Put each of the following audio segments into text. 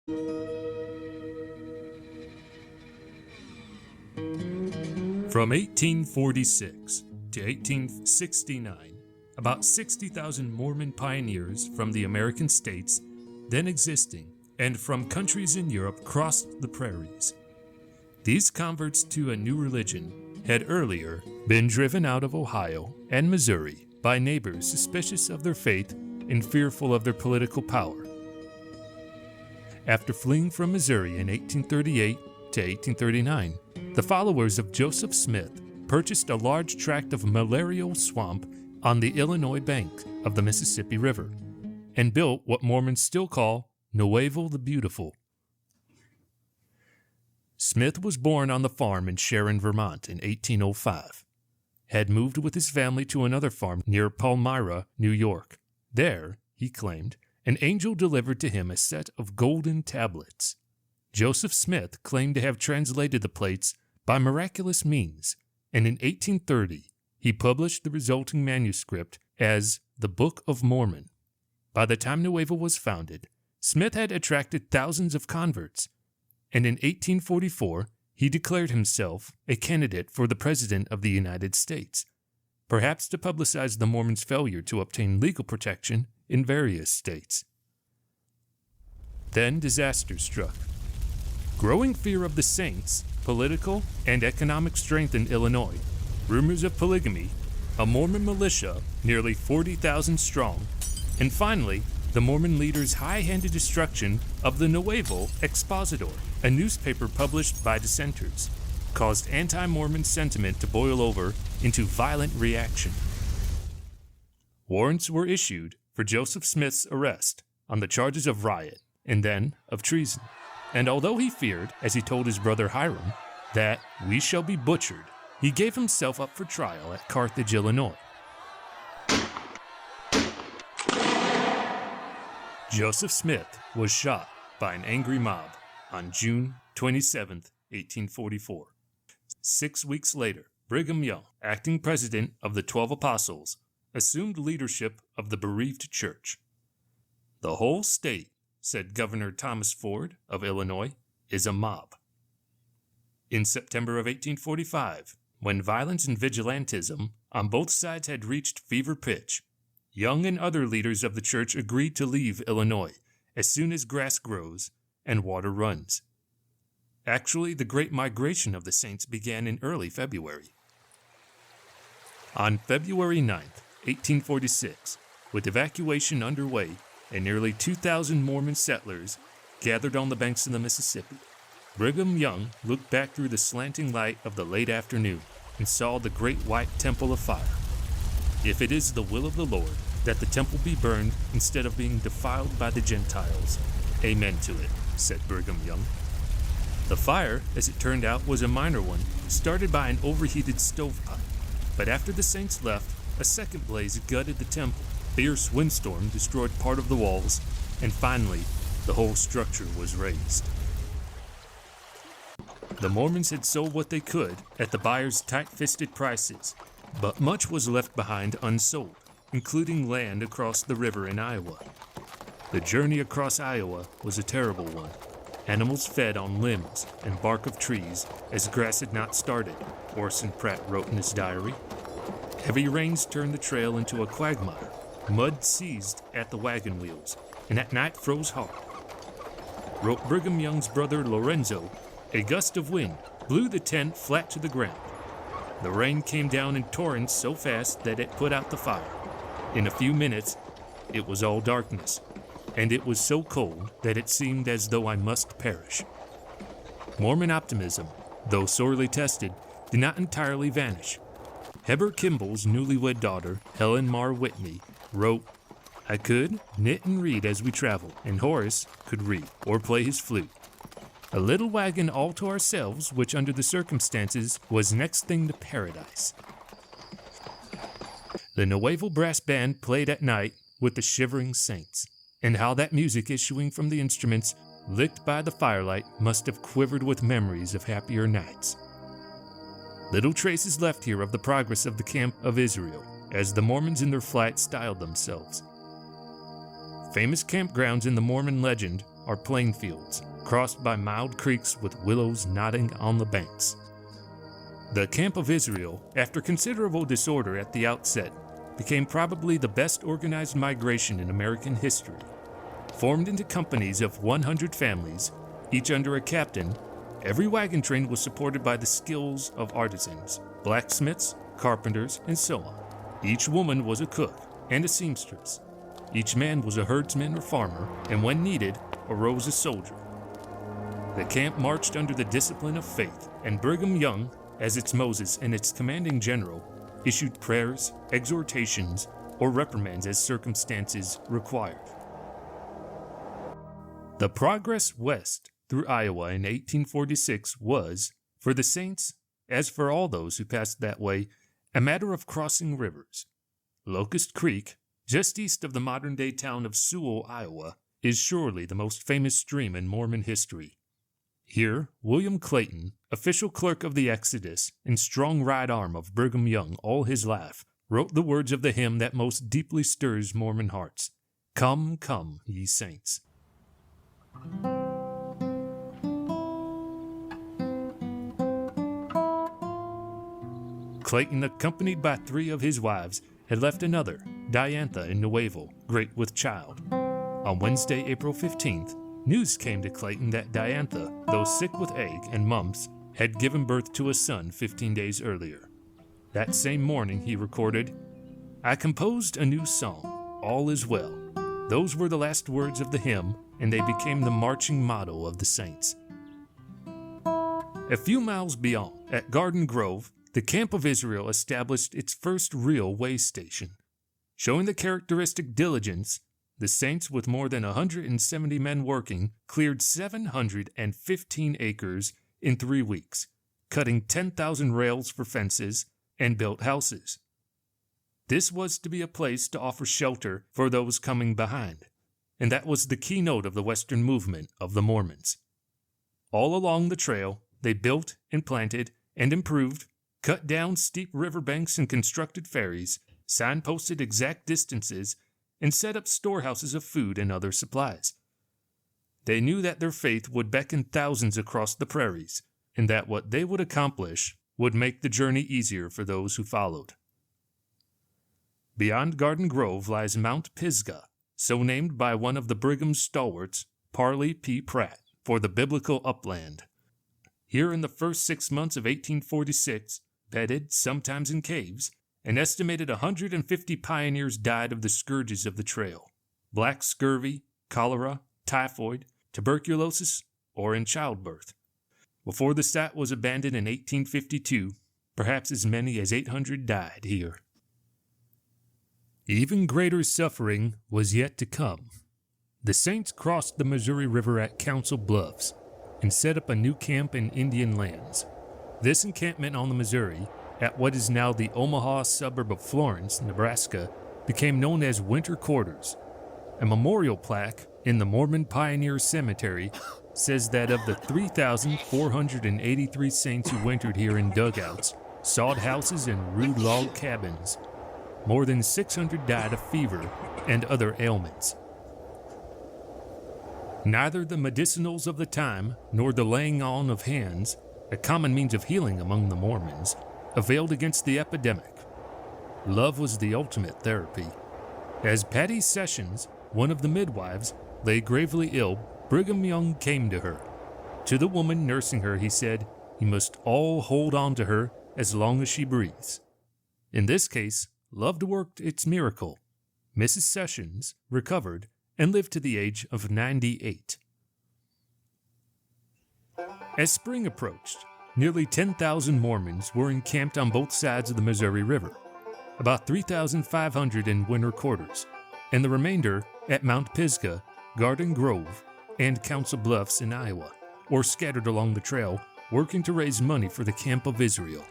From 1846 to 1869, about 60,000 Mormon pioneers from the American states then existing and from countries in Europe crossed the prairies. These converts to a new religion had earlier been driven out of Ohio and Missouri by neighbors suspicious of their faith and fearful of their political power. After fleeing from Missouri in 1838 to 1839, the followers of Joseph Smith purchased a large tract of malarial swamp on the Illinois bank of the Mississippi River and built what Mormons still call Nuevo the Beautiful. Smith was born on the farm in Sharon, Vermont in 1805, had moved with his family to another farm near Palmyra, New York. There, he claimed, an angel delivered to him a set of golden tablets. Joseph Smith claimed to have translated the plates by miraculous means, and in 1830 he published the resulting manuscript as the Book of Mormon. By the time Nuevo was founded, Smith had attracted thousands of converts, and in 1844 he declared himself a candidate for the President of the United States, perhaps to publicize the Mormons' failure to obtain legal protection in various states. Then disaster struck. Growing fear of the Saints, political and economic strength in Illinois, rumors of polygamy, a Mormon militia nearly 40,000 strong, and finally, the Mormon leaders' high-handed destruction of the Nuevo Expositor, a newspaper published by dissenters, caused anti-Mormon sentiment to boil over into violent reaction. Warrants were issued for Joseph Smith's arrest on the charges of riot and then of treason. And although he feared, as he told his brother Hiram, that we shall be butchered, he gave himself up for trial at Carthage, Illinois. Joseph Smith was shot by an angry mob on June 27, 1844. 6 weeks later, Brigham Young, acting president of the 12 Apostles, assumed leadership of the bereaved church. The whole state, said Governor Thomas Ford of Illinois, is a mob. In September of 1845, when violence and vigilantism on both sides had reached fever pitch, Young and other leaders of the church agreed to leave Illinois as soon as grass grows and water runs. Actually, the Great Migration of the Saints began in early February. On February 9, 1846, with evacuation underway and nearly 2,000 Mormon settlers gathered on the banks of the Mississippi, Brigham Young looked back through the slanting light of the late afternoon and saw the great white temple of fire. If it is the will of the Lord that the temple be burned instead of being defiled by the Gentiles, amen to it, said Brigham Young. The fire, as it turned out, was a minor one, started by an overheated stovepipe. But after the saints left, a second blaze gutted the temple. Fierce windstorm destroyed part of the walls, and finally, the whole structure was razed. The Mormons had sold what they could at the buyers' tight-fisted prices, but much was left behind unsold, including land across the river in Iowa. The journey across Iowa was a terrible one. Animals fed on limbs and bark of trees as grass had not started, Orson Pratt wrote in his diary. Heavy rains turned the trail into a quagmire. Mud seized at the wagon wheels, and at night froze hard. Wrote Brigham Young's brother Lorenzo, a gust of wind blew the tent flat to the ground. The rain came down in torrents so fast that it put out the fire. In a few minutes, it was all darkness, and it was so cold that it seemed as though I must perish. Mormon optimism, though sorely tested, did not entirely vanish. Heber Kimball's newlywed daughter, Helen Mar Whitney, wrote, I could knit and read as we traveled, and Horace could read or play his flute. A little wagon all to ourselves, which under the circumstances was next thing to paradise. The Nuevo Brass Band played at night with the shivering saints, and how that music issuing from the instruments, lit by the firelight, must have quivered with memories of happier nights. Little traces left here of the progress of the Camp of Israel, as the Mormons in their flight styled themselves. Famous campgrounds in the Mormon legend are plain fields, crossed by mild creeks with willows nodding on the banks. The Camp of Israel, after considerable disorder at the outset, became probably the best organized migration in American history. Formed into companies of 100 families, each under a captain, every wagon train was supported by the skills of artisans, blacksmiths, carpenters, and so on. Each woman was a cook and a seamstress. Each man was a herdsman or farmer, and when needed, arose a soldier. The camp marched under the discipline of faith, and Brigham Young, as its Moses and its commanding general, issued prayers, exhortations, or reprimands as circumstances required. The progress west through Iowa in 1846 was, for the Saints, as for all those who passed that way, a matter of crossing rivers. Locust Creek, just east of the modern-day town of Sewell, Iowa, is surely the most famous stream in Mormon history. Here, William Clayton, official clerk of the Exodus and strong right arm of Brigham Young all his life, wrote the words of the hymn that most deeply stirs Mormon hearts, "Come, come, ye saints." Clayton, accompanied by 3 of his wives, had left another, Diantha, in Nuevo, great with child. On Wednesday, April 15th, news came to Clayton that Diantha, though sick with ague and mumps, had given birth to a son 15 days earlier. That same morning he recorded, "I composed a new song, All is Well." Those were the last words of the hymn, and they became the marching motto of the Saints. A few miles beyond, at Garden Grove, the Camp of Israel established its first real way station. Showing the characteristic diligence, the Saints, with more than 170 men working, cleared 715 acres in 3 weeks, cutting 10,000 rails for fences, and built houses. This was to be a place to offer shelter for those coming behind, and that was the keynote of the Western movement of the Mormons. All along the trail, they built and planted and improved, cut down steep river banks and constructed ferries, signposted exact distances, and set up storehouses of food and other supplies. They knew that their faith would beckon thousands across the prairies, and that what they would accomplish would make the journey easier for those who followed. Beyond Garden Grove lies Mount Pisgah, so named by one of the Brigham's stalwarts, Parley P. Pratt, for the biblical upland. Here in the first 6 months of 1846, bedded, sometimes in caves, an estimated 150 pioneers died of the scourges of the trail: black scurvy, cholera, typhoid, tuberculosis, or in childbirth. Before the site was abandoned in 1852, perhaps as many as 800 died here. Even greater suffering was yet to come. The Saints crossed the Missouri River at Council Bluffs and set up a new camp in Indian lands. This encampment on the Missouri, at what is now the Omaha suburb of Florence, Nebraska, became known as Winter Quarters. A memorial plaque in the Mormon Pioneer Cemetery says that of the 3,483 Saints who wintered here in dugouts, sod houses, and rude log cabins, more than 600 died of fever and other ailments. Neither the medicinals of the time nor the laying on of hands, a common means of healing among the Mormons, availed against the epidemic. Love was the ultimate therapy. As Patty Sessions, one of the midwives, lay gravely ill, Brigham Young came to her. To the woman nursing her, he said, "You must all hold on to her as long as she breathes." In this case, love worked its miracle. Mrs. Sessions recovered and lived to the age of 98. As spring approached, nearly 10,000 Mormons were encamped on both sides of the Missouri River, about 3,500 in winter quarters, and the remainder at Mount Pisgah, Garden Grove, and Council Bluffs in Iowa, or scattered along the trail, working to raise money for the Camp of Israel.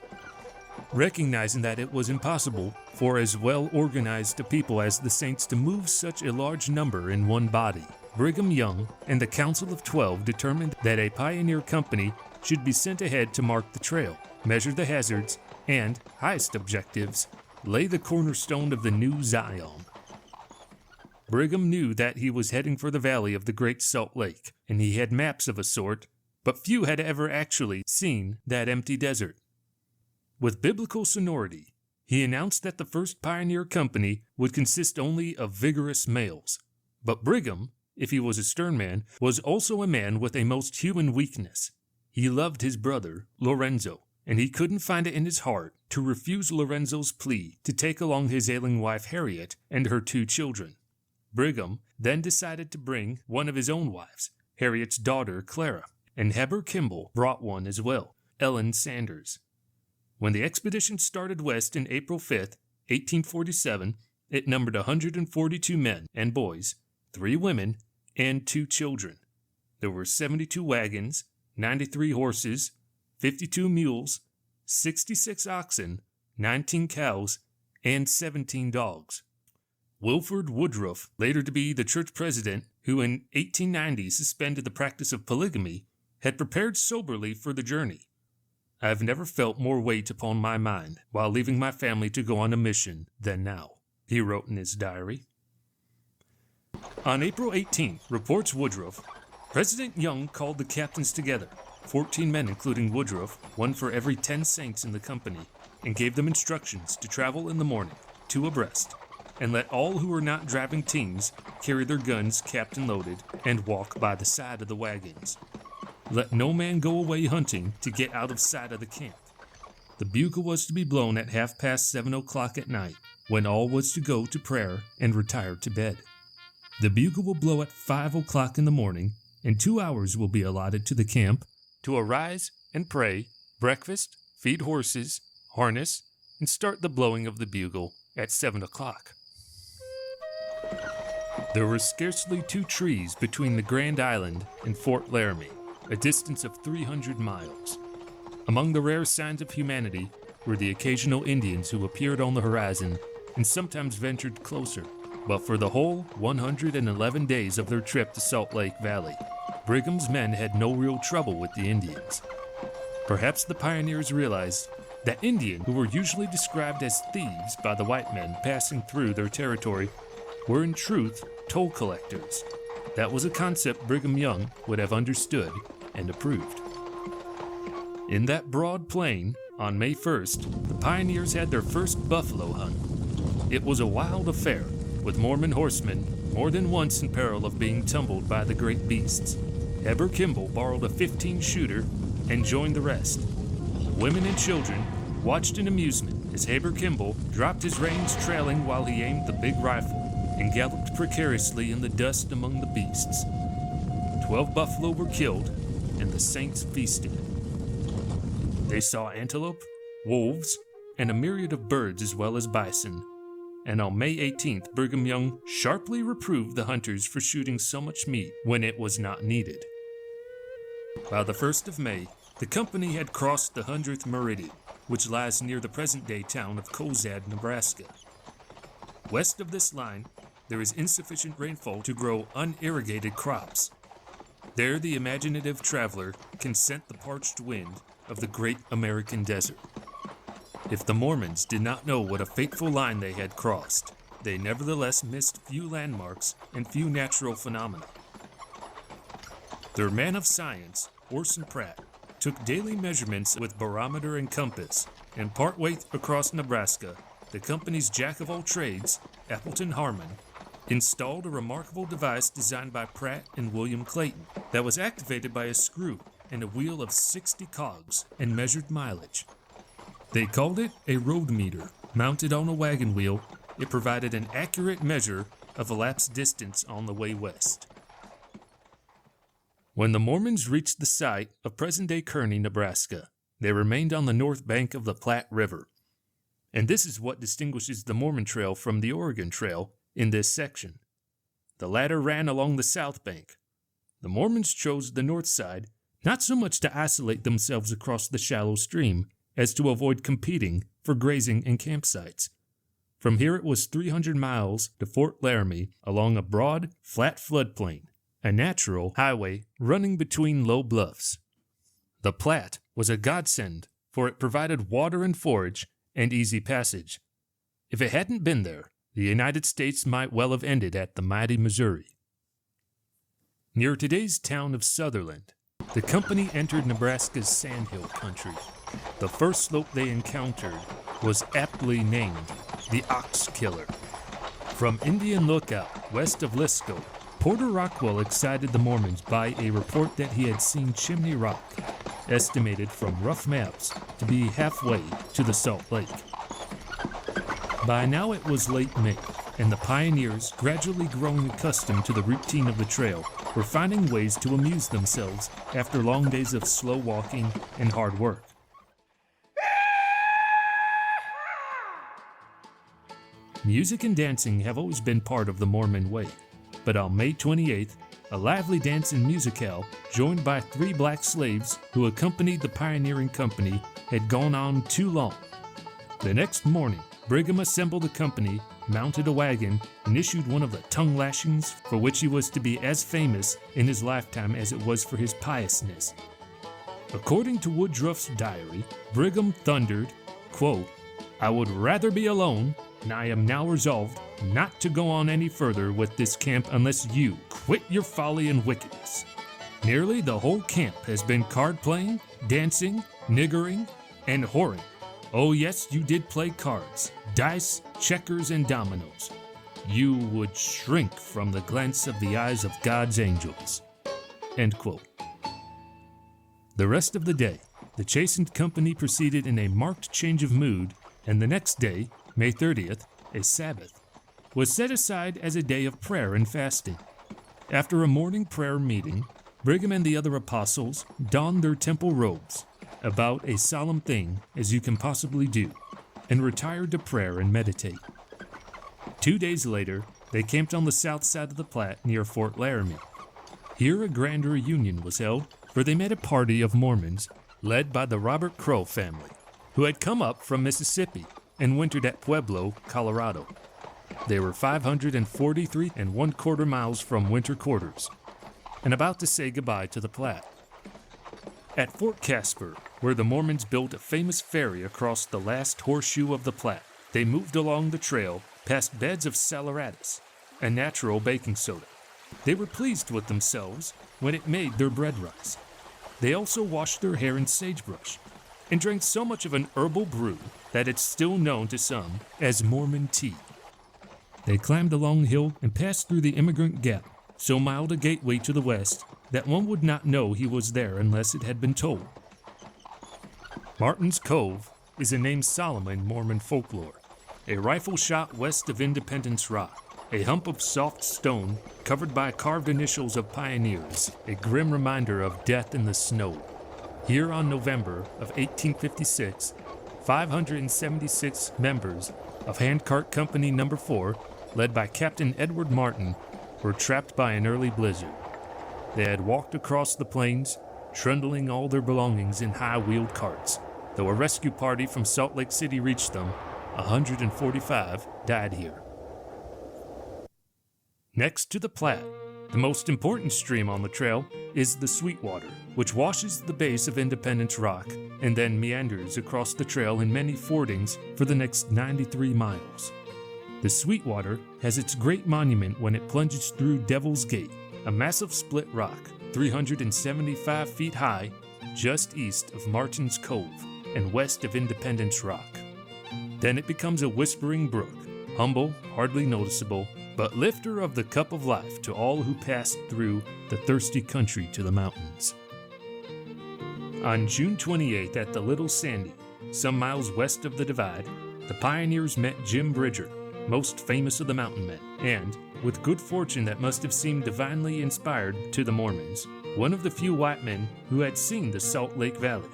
Recognizing that it was impossible for as well-organized a people as the Saints to move such a large number in one body, Brigham Young and the Council of 12 determined that a pioneer company should be sent ahead to mark the trail, measure the hazards, and, highest objectives, lay the cornerstone of the new Zion. Brigham knew that he was heading for the valley of the Great Salt Lake, and he had maps of a sort, but few had ever actually seen that empty desert. With biblical sonority, he announced that the first pioneer company would consist only of vigorous males. But Brigham, if he was a stern man, was also a man with a most human weakness. He loved his brother, Lorenzo, and he couldn't find it in his heart to refuse Lorenzo's plea to take along his ailing wife Harriet and her 2 children. Brigham then decided to bring one of his own wives, Harriet's daughter Clara, and Heber Kimball brought one as well, Ellen Sanders. When the expedition started west in April 5th, 1847, it numbered 142 men and boys, 3 women, and 2 children. There were 72 wagons, 93 horses, 52 mules, 66 oxen, 19 cows, and 17 dogs. Wilford Woodruff, later to be the church president, who in 1890 suspended the practice of polygamy, had prepared soberly for the journey. I have never felt more weight upon my mind while leaving my family to go on a mission than now, he wrote in his diary. On April 18, reports Woodruff, President Young called the captains together, 14 men including Woodruff, 1 for every 10 saints in the company, and gave them instructions to travel in the morning, 2 abreast, and let all who were not driving teams carry their guns capped and loaded and walk by the side of the wagons. Let no man go away hunting to get out of sight of the camp. The bugle was to be blown at 7:30 at night, when all was to go to prayer and retire to bed. The bugle will blow at 5 o'clock in the morning, and 2 hours will be allotted to the camp to arise and pray, breakfast, feed horses, harness, and start the blowing of the bugle at 7 o'clock. There were scarcely 2 trees between the Grand Island and Fort Laramie, a distance of 300 miles. Among the rare signs of humanity were the occasional Indians who appeared on the horizon and sometimes ventured closer. But for the whole 111 days of their trip to Salt Lake Valley, Brigham's men had no real trouble with the Indians. Perhaps the pioneers realized that Indians, who were usually described as thieves by the white men passing through their territory, were in truth toll collectors. That was a concept Brigham Young would have understood and approved. In that broad plain, on May 1st, the pioneers had their first buffalo hunt. It was a wild affair, with Mormon horsemen more than once in peril of being tumbled by the great beasts. Heber Kimball borrowed a 15-shooter and joined the rest. Women and children watched in amusement as Heber Kimball dropped his reins trailing while he aimed the big rifle and galloped precariously in the dust among the beasts. 12 buffalo were killed, and the saints feasted. They saw antelope, wolves, and a myriad of birds as well as bison, and on May 18th, Brigham Young sharply reproved the hunters for shooting so much meat when it was not needed. By the 1st of May, the company had crossed the 100th meridian, which lies near the present-day town of Cozad, Nebraska. West of this line, there is insufficient rainfall to grow unirrigated crops. There the imaginative traveler can scent the parched wind of the great American desert. If the Mormons did not know what a fateful line they had crossed, they nevertheless missed few landmarks and few natural phenomena. Their man of science, Orson Pratt, took daily measurements with barometer and compass, and partway across Nebraska, the company's jack-of-all-trades, Appleton Harmon, installed a remarkable device designed by Pratt and William Clayton that was activated by a screw and a wheel of 60 cogs and measured mileage. They called it a road meter. Mounted on a wagon wheel, it provided an accurate measure of elapsed distance on the way west. When the Mormons reached the site of present-day Kearney, Nebraska, they remained on the north bank of the Platte River. And this is what distinguishes the Mormon Trail from the Oregon Trail in this section. The latter ran along the south bank. The Mormons chose the north side, not so much to isolate themselves across the shallow stream, as to avoid competing for grazing and campsites. From here it was 300 miles to Fort Laramie along a broad, flat floodplain, a natural highway running between low bluffs. The Platte was a godsend, for it provided water and forage and easy passage. If it hadn't been there, the United States might well have ended at the mighty Missouri. Near today's town of Sutherland, the company entered Nebraska's sandhill country. The first slope they encountered was aptly named the Ox Killer. From Indian Lookout, west of Lisco, Porter Rockwell excited the Mormons by a report that he had seen Chimney Rock, estimated from rough maps to be halfway to the Salt Lake. By now it was late May, and the pioneers, gradually growing accustomed to the routine of the trail, were finding ways to amuse themselves after long days of slow walking and hard work. Music and dancing have always been part of the Mormon way, but on May 28th, a lively dance and musicale, joined by 3 black slaves who accompanied the pioneering company, had gone on too long. The next morning, Brigham assembled the company, mounted a wagon, and issued one of the tongue lashings for which he was to be as famous in his lifetime as it was for his piousness. According to Woodruff's diary, Brigham thundered, quote, "I would rather be alone, and I am now resolved not to go on any further with this camp unless you quit your folly and wickedness. Nearly the whole camp has been card playing, dancing, niggering, and whoring. Oh yes, you did play cards, dice, checkers, and dominoes. You would shrink from the glance of the eyes of God's angels." End quote. The rest of the day, the chastened company proceeded in a marked change of mood, and the next day, May 30th, a Sabbath, was set aside as a day of prayer and fasting. After a morning prayer meeting, Brigham and the other apostles donned their temple robes, about as solemn thing as you can possibly do, and retired to prayer and meditate. 2 days later, they camped on the south side of the Platte near Fort Laramie. Here a grand reunion was held, where they met a party of Mormons led by the Robert Crow family, who had come up from Mississippi and wintered at Pueblo, Colorado. They were 543 1/4 miles from winter quarters, and about to say goodbye to the Platte. At Fort Casper, where the Mormons built a famous ferry across the last horseshoe of the Platte, they moved along the trail past beds of saleratus, a natural baking soda. They were pleased with themselves when it made their bread rise. They also washed their hair in sagebrush, and drank so much of an herbal brew that it's still known to some as Mormon tea. They climbed a long hill and passed through the Immigrant Gap, so mild a gateway to the west that one would not know he was there unless it had been told. Martin's Cove is a name solemn in Mormon folklore. A rifle shot west of Independence Rock, a hump of soft stone covered by carved initials of pioneers, a grim reminder of death in the snow. Here on November of 1856, 576 members of Handcart Company No. 4, led by Captain Edward Martin, were trapped by an early blizzard. They had walked across the plains, trundling all their belongings in high-wheeled carts. Though a rescue party from Salt Lake City reached them, 145 died here. Next to the Platte, the most important stream on the trail is the Sweetwater, which washes the base of Independence Rock and then meanders across the trail in many fordings for the next 93 miles. The Sweetwater has its great monument when it plunges through Devil's Gate, a massive split rock 375 feet high just east of Martin's Cove and west of Independence Rock. Then it becomes a whispering brook, humble, hardly noticeable, but lifter of the cup of life to all who passed through the thirsty country to the mountains. On June 28th at the Little Sandy, some miles west of the Divide, the pioneers met Jim Bridger, most famous of the mountain men, and, with good fortune that must have seemed divinely inspired to the Mormons, one of the few white men who had seen the Salt Lake Valley.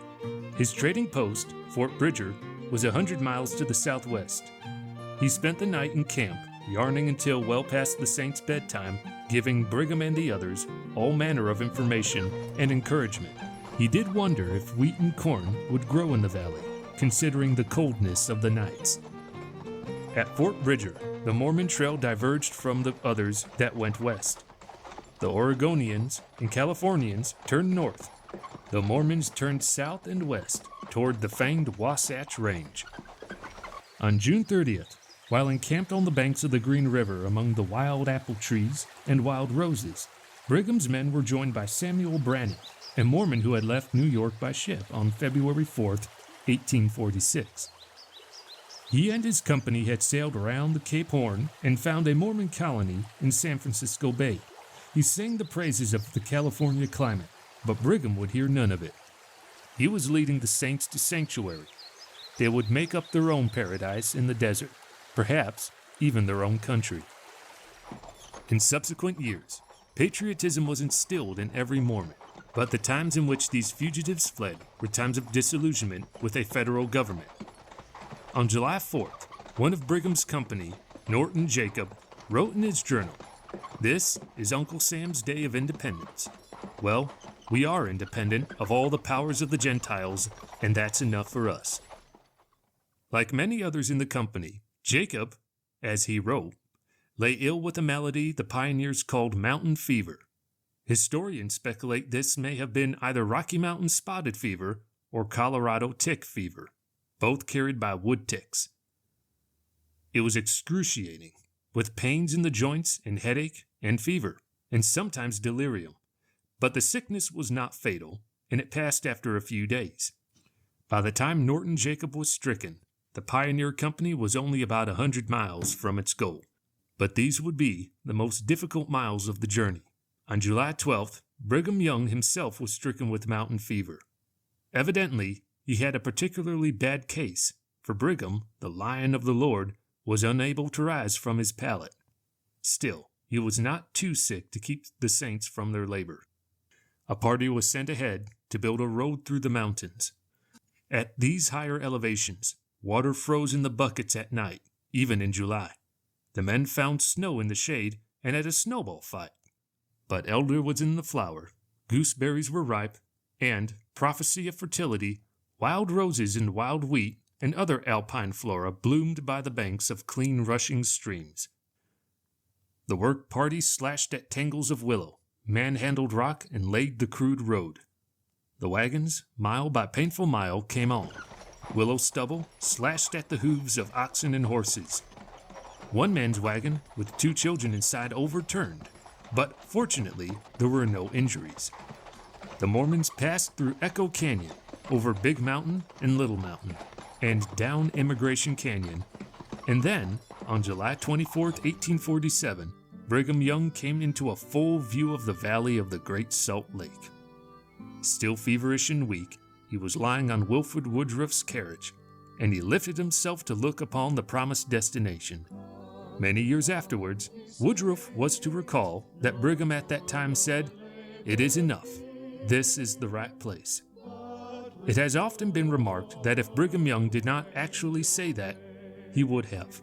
His trading post, Fort Bridger, was 100 miles to the southwest. He spent the night in camp, yarning until well past the saints' bedtime, giving Brigham and the others all manner of information and encouragement. He did wonder if wheat and corn would grow in the valley, considering the coldness of the nights. At Fort Bridger, the Mormon trail diverged from the others that went west. The Oregonians and Californians turned north. The Mormons turned south and west toward the famed Wasatch Range. On June 30th, While encamped on the banks of the Green River among the wild apple trees and wild roses, Brigham's men were joined by Samuel Brannan, a Mormon who had left New York by ship on February 4th, 1846. He and his company had sailed around the Cape Horn and found a Mormon colony in San Francisco Bay. He sang the praises of the California climate, but Brigham would hear none of it. He was leading the saints to sanctuary. They would make up their own paradise in the desert, perhaps even their own country. In subsequent years, patriotism was instilled in every Mormon, but the times in which these fugitives fled were times of disillusionment with a federal government. On July 4th, one of Brigham's company, Norton Jacob, wrote in his journal, "This is Uncle Sam's day of independence. Well, we are independent of all the powers of the Gentiles, and that's enough for us." Like many others in the company, Jacob, as he wrote, lay ill with a malady the pioneers called mountain fever. Historians speculate this may have been either Rocky Mountain spotted fever or Colorado tick fever, both carried by wood ticks. It was excruciating, with pains in the joints and headache and fever, and sometimes delirium. But the sickness was not fatal, and it passed after a few days. By the time Norton Jacob was stricken, the Pioneer Company was only about 100 miles from its goal. But these would be the most difficult miles of the journey. On July 12th, Brigham Young himself was stricken with mountain fever. Evidently, he had a particularly bad case, for Brigham, the Lion of the Lord, was unable to rise from his pallet. Still, he was not too sick to keep the saints from their labor. A party was sent ahead to build a road through the mountains. At these higher elevations, water froze in the buckets at night, even in July. The men found snow in the shade and had a snowball fight. But elder was in the flower, gooseberries were ripe, and, prophecy of fertility, wild roses and wild wheat and other alpine flora bloomed by the banks of clean rushing streams. The work party slashed at tangles of willow, manhandled rock, and laid the crude road. The wagons, mile by painful mile, came on. Willow stubble slashed at the hooves of oxen and horses. One man's wagon, with 2 children inside, overturned, but fortunately there were no injuries. The Mormons passed through Echo Canyon, over Big Mountain and Little Mountain, and down Immigration Canyon, and then, on July 24, 1847, Brigham Young came into a full view of the valley of the Great Salt Lake. Still feverish and weak, he was lying on Wilford Woodruff's carriage, and he lifted himself to look upon the promised destination. Many years afterwards, Woodruff was to recall that Brigham at that time said, "It is enough. This is the right place." It has often been remarked that if Brigham Young did not actually say that, he would have.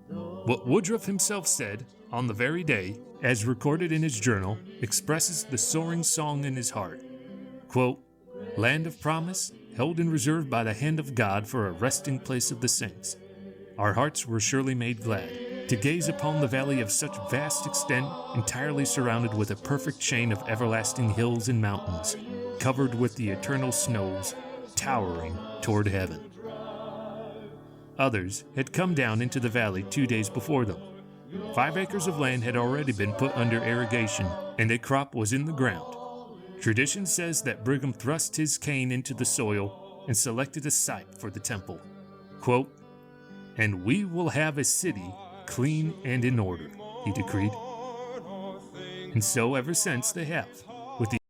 What Woodruff himself said on the very day, as recorded in his journal, expresses the soaring song in his heart. Quote, "Land of promise, held in reserve by the hand of God for a resting place of the saints. Our hearts were surely made glad to gaze upon the valley of such vast extent, entirely surrounded with a perfect chain of everlasting hills and mountains, covered with the eternal snows, towering toward heaven." Others had come down into the valley 2 days before them. 5 acres of land had already been put under irrigation, and a crop was in the ground. Tradition says that Brigham thrust his cane into the soil and selected a site for the temple. Quote, "And we will have a city clean and in order," he decreed. And so ever since they have.